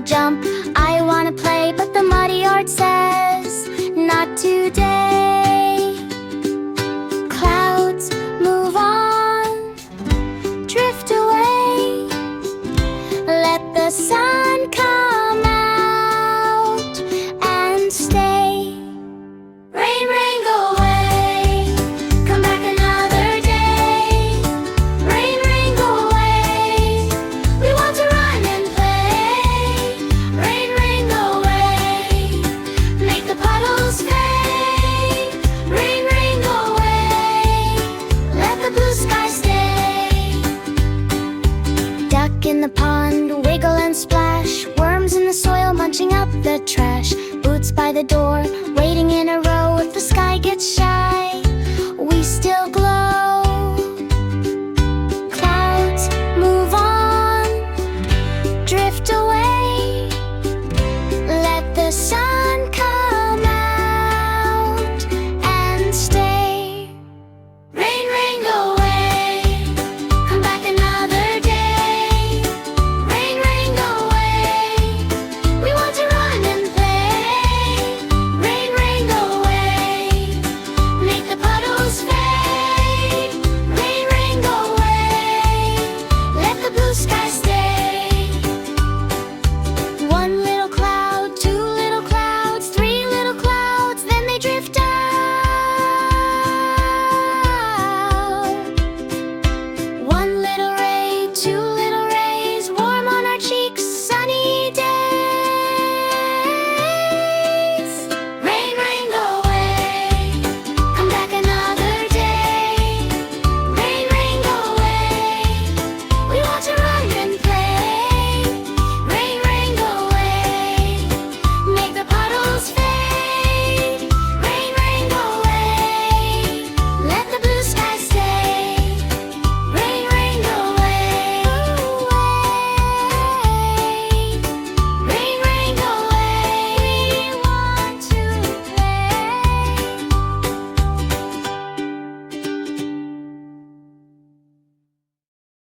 jump, I wanna play, but the muddy yard says, not today. Clouds move on, drift away, let the sun come out and stay. Rain, rain, go away, come back another day. Rain, rain, go away, we want to run and play. Rain, rain, go away, make the puddles fade. Rain, rain, go away, let the blue sky stay. Duck in the pond, wiggle and splash. Worms in the soil, munching up the trash. Boots by the door, waiting in a row if the sky gets shy.